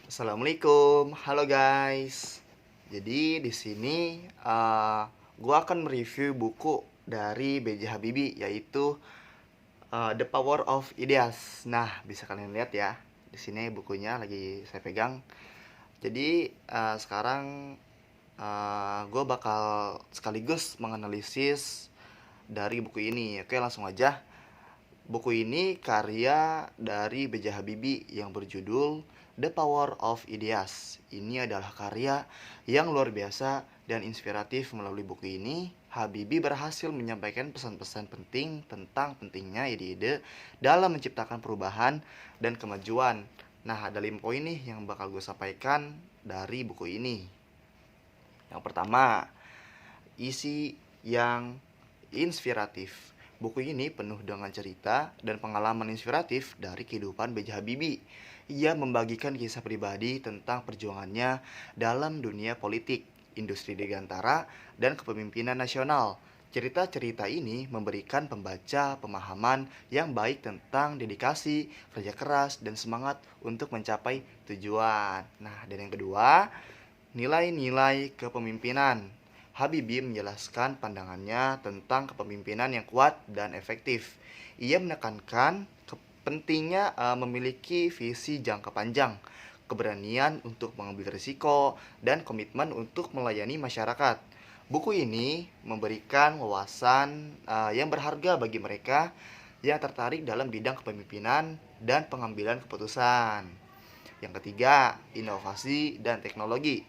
Assalamualaikum, halo guys. Jadi di sini gua akan mereview buku dari B.J. Habibie yaitu The Power of Ideas. Nah, bisa kalian lihat ya. Di sini bukunya lagi saya pegang. Jadi sekarang gue bakal sekaligus menganalisis dari buku ini. Oke, langsung aja. Buku ini karya dari B.J. Habibie yang berjudul The Power of Ideas. Ini adalah karya yang luar biasa dan inspiratif. Melalui buku ini, Habibie berhasil menyampaikan pesan-pesan penting tentang pentingnya ide-ide dalam menciptakan perubahan dan kemajuan. Nah, ada 5 poin nih yang bakal gue sampaikan dari buku ini. Yang pertama, isi yang inspiratif. Buku ini penuh dengan cerita dan pengalaman inspiratif dari kehidupan B.J. Habibie. Ia membagikan kisah pribadi tentang perjuangannya dalam dunia politik, industri dirgantara, dan kepemimpinan nasional. Cerita-cerita ini memberikan pembaca pemahaman yang baik tentang dedikasi, kerja keras, dan semangat untuk mencapai tujuan. Nah, dan yang kedua, nilai-nilai kepemimpinan. Habibie menjelaskan pandangannya tentang kepemimpinan yang kuat dan efektif. Ia menekankan pentingnya memiliki visi jangka panjang, keberanian untuk mengambil risiko, dan komitmen untuk melayani masyarakat. Buku ini memberikan wawasan yang berharga bagi mereka yang tertarik dalam bidang kepemimpinan dan pengambilan keputusan. Yang ketiga, inovasi dan teknologi.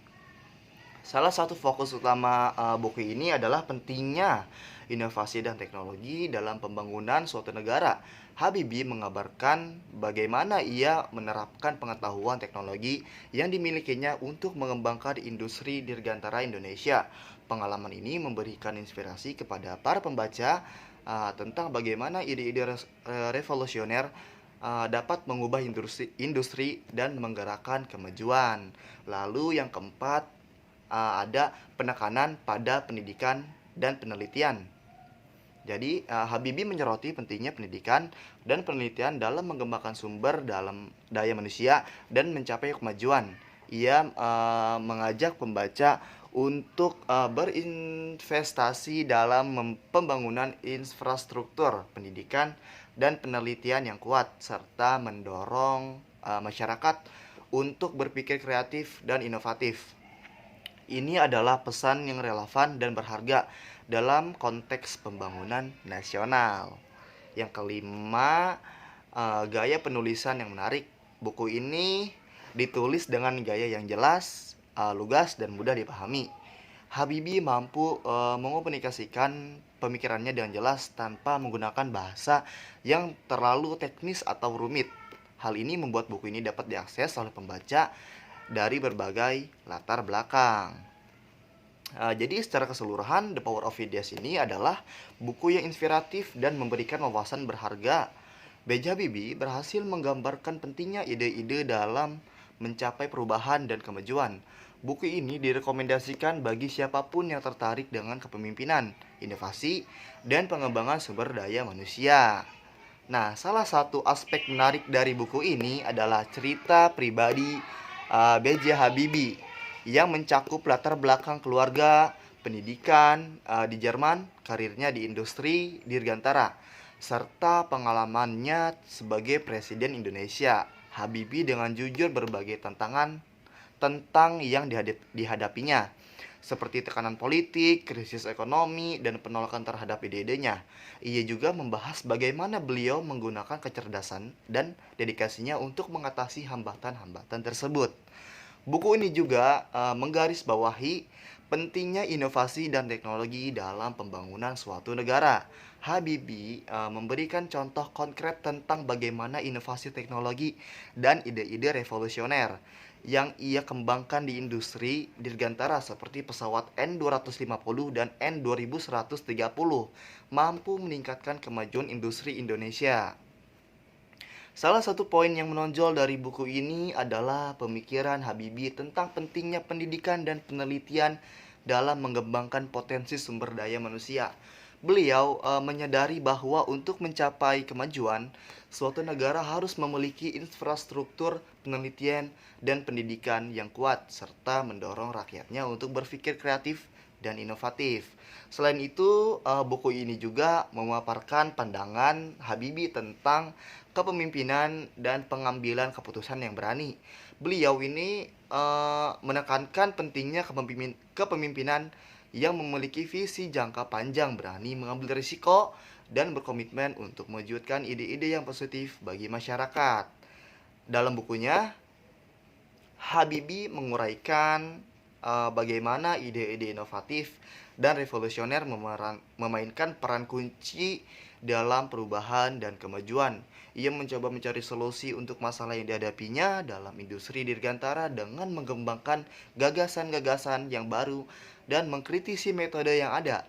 Salah satu fokus utama buku ini adalah pentingnya inovasi dan teknologi dalam pembangunan suatu negara. Habibie mengabarkan bagaimana ia menerapkan pengetahuan teknologi yang dimilikinya untuk mengembangkan industri dirgantara Indonesia. Pengalaman ini memberikan inspirasi kepada para pembaca tentang bagaimana ide-ide revolusioner dapat mengubah industri dan menggerakkan kemajuan. Lalu yang keempat, ada penekanan pada pendidikan dan penelitian. Jadi Habibie menyoroti pentingnya pendidikan dan penelitian dalam mengembangkan sumber dalam daya manusia dan mencapai kemajuan. Ia mengajak pembaca untuk berinvestasi dalam pembangunan infrastruktur pendidikan dan penelitian yang kuat serta mendorong masyarakat untuk berpikir kreatif dan inovatif. Ini adalah pesan yang relevan dan berharga dalam konteks pembangunan nasional. Yang kelima, gaya penulisan yang menarik. Buku ini ditulis dengan gaya yang jelas, lugas, dan mudah dipahami. Habibie mampu mengomunikasikan pemikirannya dengan jelas tanpa menggunakan bahasa yang terlalu teknis atau rumit. Hal ini membuat buku ini dapat diakses oleh pembaca dari berbagai latar belakang. Jadi secara keseluruhan The Power of Ideas ini adalah buku yang inspiratif dan memberikan wawasan berharga. B.J. Habibie berhasil menggambarkan pentingnya ide-ide dalam mencapai perubahan dan kemajuan. Buku ini direkomendasikan bagi siapapun yang tertarik dengan kepemimpinan, inovasi, dan pengembangan sumber daya manusia. Nah, salah satu aspek menarik dari buku ini adalah cerita pribadi B.J. Habibie yang mencakup latar belakang keluarga, pendidikan di Jerman, karirnya di industri dirgantara, serta pengalamannya sebagai Presiden Indonesia. Habibie dengan jujur berbagai tantangan tentang yang dihadapinya, seperti tekanan politik, krisis ekonomi, dan penolakan terhadap ide-idenya. Ia juga membahas bagaimana beliau menggunakan kecerdasan dan dedikasinya untuk mengatasi hambatan-hambatan tersebut. Buku ini juga menggarisbawahi pentingnya inovasi dan teknologi dalam pembangunan suatu negara. Habibie memberikan contoh konkret tentang bagaimana inovasi teknologi dan ide-ide revolusioner yang ia kembangkan di industri dirgantara seperti pesawat N250 dan N2130 mampu meningkatkan kemajuan industri Indonesia. Salah satu poin yang menonjol dari buku ini adalah pemikiran Habibie tentang pentingnya pendidikan dan penelitian dalam mengembangkan potensi sumber daya manusia. Beliau menyadari bahwa untuk mencapai kemajuan, suatu negara harus memiliki infrastruktur penelitian dan pendidikan yang kuat, serta mendorong rakyatnya untuk berpikir kreatif dan inovatif. Selain itu, buku ini juga memaparkan pandangan Habibie tentang kepemimpinan dan pengambilan keputusan yang berani. Beliau ini menekankan pentingnya kepemimpinan yang memiliki visi jangka panjang, berani mengambil risiko, dan berkomitmen untuk mewujudkan ide-ide yang positif bagi masyarakat. Dalam bukunya, Habibie menguraikan bagaimana ide-ide inovatif dan revolusioner memainkan peran kunci dalam perubahan dan kemajuan. Ia mencoba mencari solusi untuk masalah yang dihadapinya dalam industri dirgantara dengan mengembangkan gagasan-gagasan yang baru dan mengkritisi metode yang ada.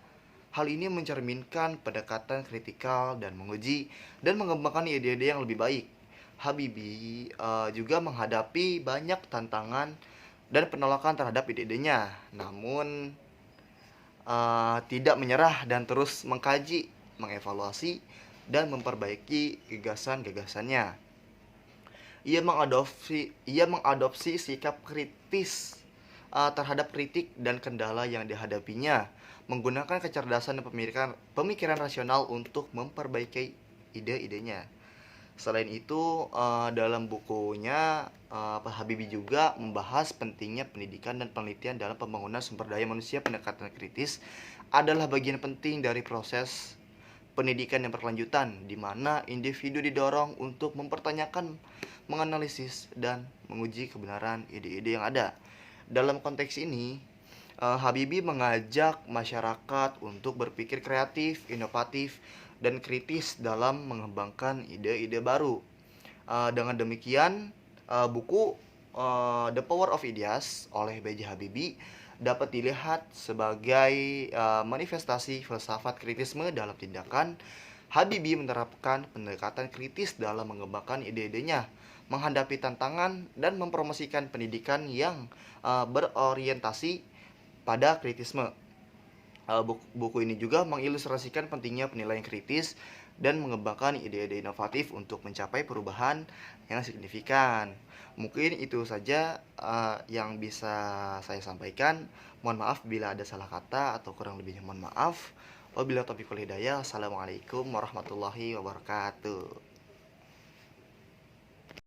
Hal ini mencerminkan pendekatan kritikal dan menguji dan mengembangkan ide-ide yang lebih baik. Habibie juga menghadapi banyak tantangan dan penolakan terhadap ide-idenya, namun tidak menyerah dan terus mengkaji, mengevaluasi, dan memperbaiki gagasan-gagasannya. Ia mengadopsi sikap kritis terhadap kritik dan kendala yang dihadapinya, menggunakan kecerdasan dan pemikiran rasional untuk memperbaiki ide-idenya. Selain itu, dalam bukunya, Pak Habibie juga membahas pentingnya pendidikan dan penelitian dalam pembangunan sumber daya manusia. Pendekatan kritis adalah bagian penting dari proses pendidikan yang berkelanjutan, di mana individu didorong untuk mempertanyakan, menganalisis, dan menguji kebenaran ide-ide yang ada. Dalam konteks ini, Habibie mengajak masyarakat untuk berpikir kreatif, inovatif, dan kritis dalam mengembangkan ide-ide baru. Dengan demikian, buku The Power of Ideas oleh B.J. Habibie dapat dilihat sebagai manifestasi filsafat kritisme dalam tindakan. Habibie menerapkan pendekatan kritis dalam mengembangkan ide-idenya, menghadapi tantangan, dan mempromosikan pendidikan yang berorientasi pada kritisme. Buku ini juga mengilustrasikan pentingnya penilaian kritis dan mengembangkan ide-ide inovatif untuk mencapai perubahan yang signifikan. Mungkin itu saja yang bisa saya sampaikan. Mohon maaf bila ada salah kata atau kurang lebihnya mohon maaf. Wabillahi taufiq wal hidayah. Assalamualaikum warahmatullahi wabarakatuh.